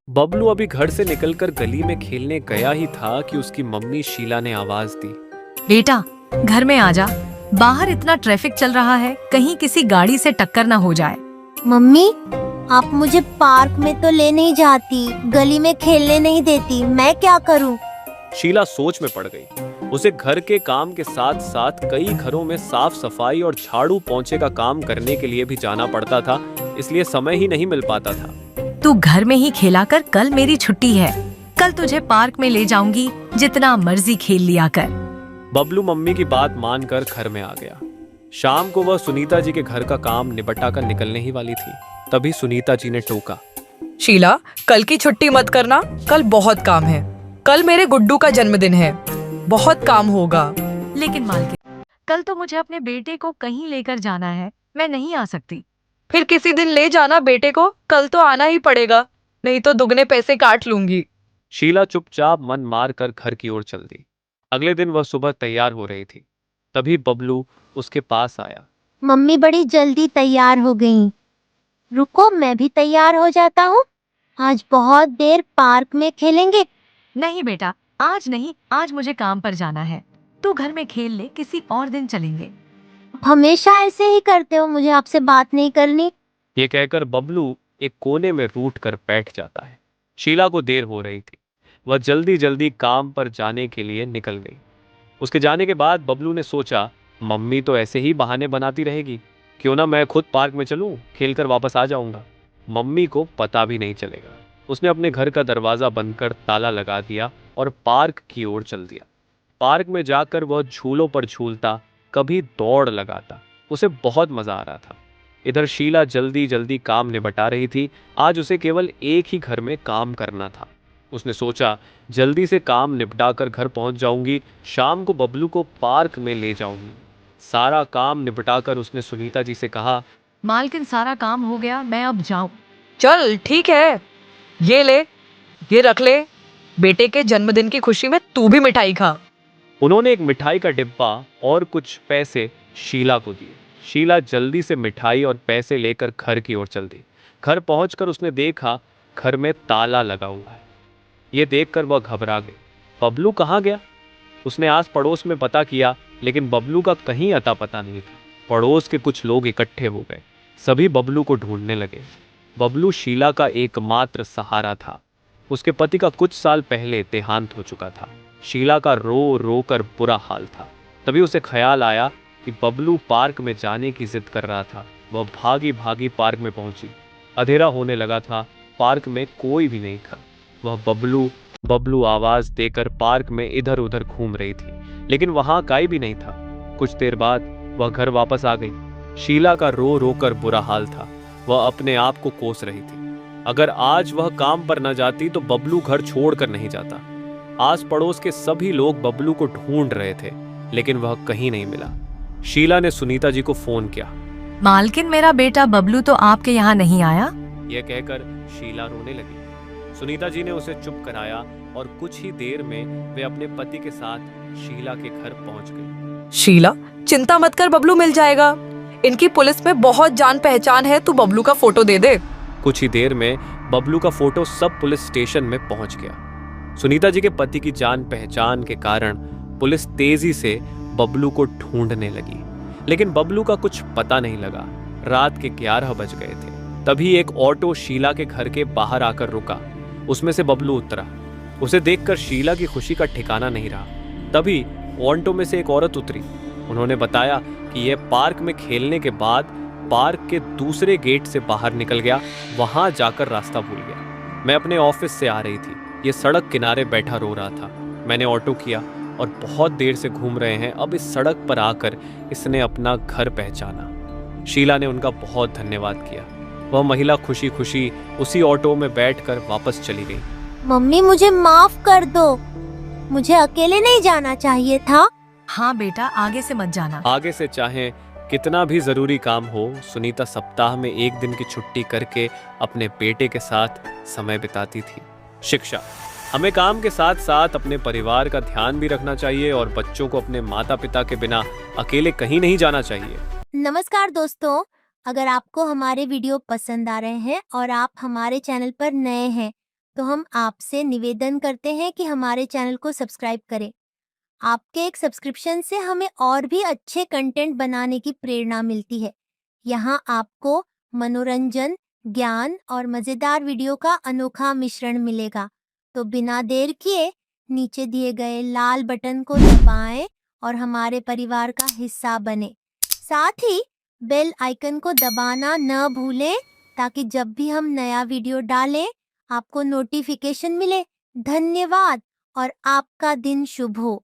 बबलू अभी घर से निकलकर गली में खेलने गया ही था कि उसकी मम्मी शीला ने आवाज दी। बेटा, घर में आजा। बाहर इतना ट्रैफिक चल रहा है, कहीं किसी गाड़ी से टक्कर ना हो जाए। मम्मी, आप मुझे पार्क में तो ले नहीं जाती, गली में खेलने नहीं देती, मैं क्या करूं? शीला सोच में पड़ गई। उसे घर के काम के साथ साथ कई घरों में साफ सफाई और झाड़ू पोंछे का काम करने के लिए भी जाना पड़ता था, इसलिए समय ही नहीं मिल पाता था। तू घर में ही खेला कर, कल मेरी छुट्टी है। कल तुझे पार्क में ले जाऊंगी, जितना मर्जी खेल लिया कर। बबलू मम्मी की बात मानकर घर में आ गया। शाम को वह सुनीता जी के घर का काम निपटा कर निकलने ही वाली थी, तभी सुनीता जी ने टोका। शीला, कल की छुट्टी मत करना, कल बहुत काम है। कल मेरे गुड्डू का जन्मदिन है, बहुत काम होगा। लेकिन मालकिन, कल तो मुझे अपने बेटे को कहीं लेकर जाना है, मैं नहीं आ सकती। फिर किसी दिन ले जाना बेटे को, कल तो आना ही पड़ेगा, नहीं तो दुगने पैसे काट लूंगी। शीला चुपचाप मन मार कर घर की ओर चल दी। अगले दिन वह सुबह तैयार हो रही थी, तभी बबलू उसके पास आया। मम्मी बड़ी जल्दी तैयार हो गई। रुको, मैं भी तैयार हो जाता हूँ। आज बहुत देर पार्क में खेलेंगे। नहीं बेटा, आज नहीं, आज मुझे काम पर जाना है। तू घर में खेल ले, किसी और दिन चलेंगे। हमेशा ऐसे ही करते हो, मुझे आपसे बात नहीं करनी। ये कहकर बबलू एक कोने में रूठ कर बैठ जाता है। शीला को देर हो रही थी, वह जल्दी जल्दी काम पर जाने के लिए निकल गई। उसके जाने के बाद बबलू ने सोचा, मम्मी तो ऐसे ही बहाने बनाती रहेगी, क्यों ना मैं खुद पार्क में चलूं, खेलकर वापस आ जाऊंगा। मम्मी को पता भी नहीं चलेगा। उसने अपने घर का दरवाजा बंद कर ताला लगा दिया और पार्क की ओर चल दिया। पार्क में जाकर वह झूलों पर झूलता, कभी दौड़ लगाता। उसे बहुत मजा आ रहा था। इधर शीला जल्दी जल्दी काम निपटा रही थी। आज उसे केवल एक ही घर में काम करना था। उसने सोचा, जल्दी से काम निपटाकर घर पहुंच जाऊंगी, शाम को बबलू को पार्क में ले जाऊंगी। सारा काम निपटाकर उसने सुनीता जी से कहा, मालकिन, सारा काम हो गया, मैं अब जाऊं। चल ठीक है, ये ले, ये रख ले, बेटे के जन्मदिन की खुशी में तू भी मिठाई खा। उन्होंने एक मिठाई का डिब्बा और कुछ पैसे शीला को दिए। शीला जल्दी से मिठाई और पैसे लेकर घर की ओर चल दी। घर पहुंचकर उसने देखा, घर में ताला लगा हुआ है। ये देखकर वह घबरा गई। बबलू कहाँ गया? उसने आस पड़ोस में पता किया, लेकिन बबलू का कहीं अता पता नहीं था। पड़ोस के कुछ लोग इकट्ठे हो गए, सभी बबलू को ढूंढने लगे। बबलू शीला का एकमात्र सहारा था। उसके पति का कुछ साल पहले देहांत हो चुका था। शीला का रो रो कर बुरा हाल था। तभी उसे ख्याल आया कि बबलू पार्क में जाने की जिद कर रहा था। वह भागी भागी पार्क में पहुंची। अंधेरा होने लगा था, पार्क में कोई भी नहीं था। वह बबलू बबलू आवाज देकर पार्क में इधर उधर घूम रही थी, लेकिन वहां कोई भी नहीं था। कुछ देर बाद वह घर वापस आ गई। शीला का रो रो कर बुरा हाल था। वह अपने आप को कोस रही थी। अगर आज वह काम पर न जाती तो बबलू घर छोड़कर नहीं जाता। आस पड़ोस के सभी लोग बबलू को ढूंढ रहे थे, लेकिन वह कहीं नहीं मिला। शीला ने सुनीता जी को फोन किया। मालकिन, मेरा बेटा बबलू तो आपके यहाँ नहीं आया। यह कहकर शीला रोने लगी। सुनीता जी ने उसे चुप कराया और कुछ ही देर में वे अपने पति के साथ शीला के घर पहुंच गई। शीला, चिंता मत कर, बबलू मिल जाएगा। इनकी पुलिस में बहुत जान पहचान है, तू बबलू का फोटो दे दे। कुछ ही देर में बबलू का फोटो सब पुलिस स्टेशन में पहुंच गया। सुनीता जी के पति की जान पहचान के कारण पुलिस तेजी से बबलू को ढूंढने लगी, लेकिन बबलू का कुछ पता नहीं लगा। रात के 11 बज गए थे। तभी एक ऑटो शीला के घर के बाहर आकर रुका। उसमें से बबलू उतरा। उसे देखकर शीला की खुशी का ठिकाना नहीं रहा। तभी ऑटो में से एक औरत उतरी। उन्होंने बताया कि यह पार्क में खेलने के बाद पार्क के दूसरे गेट से बाहर निकल गया, वहां जाकर रास्ता भूल गया। मैं अपने ऑफिस से आ रही थी, ये सड़क किनारे बैठा रो रहा था। मैंने ऑटो किया और बहुत देर से घूम रहे हैं, अब इस सड़क पर आकर इसने अपना घर पहचाना। शीला ने उनका बहुत धन्यवाद किया। वह महिला खुशी खुशी उसी ऑटो में बैठकर वापस चली गई। मम्मी, मुझे माफ कर दो, मुझे अकेले नहीं जाना चाहिए था। हाँ बेटा, आगे से मत जाना। आगे से चाहे कितना भी जरूरी काम हो, सुनीता सप्ताह में एक दिन की छुट्टी करके अपने बेटे के साथ समय बिताती थी। शिक्षा, हमें काम के साथ साथ अपने परिवार का ध्यान भी रखना चाहिए और बच्चों को अपने माता पिता के बिना अकेले कहीं नहीं जाना चाहिए। नमस्कार दोस्तों, अगर आपको हमारे वीडियो पसंद आ रहे हैं और आप हमारे चैनल पर नए हैं तो हम आपसे निवेदन करते हैं कि हमारे चैनल को सब्सक्राइब करें। आपके एक सब्सक्रिप्शन से हमें और भी अच्छे कंटेंट बनाने की प्रेरणा मिलती है। यहाँ आपको मनोरंजन, ज्ञान और मज़ेदार वीडियो का अनोखा मिश्रण मिलेगा। तो बिना देर किए नीचे दिए गए लाल बटन को दबाएं और हमारे परिवार का हिस्सा बने। साथ ही बेल आइकन को दबाना न भूलें ताकि जब भी हम नया वीडियो डालें आपको नोटिफिकेशन मिले। धन्यवाद और आपका दिन शुभ हो।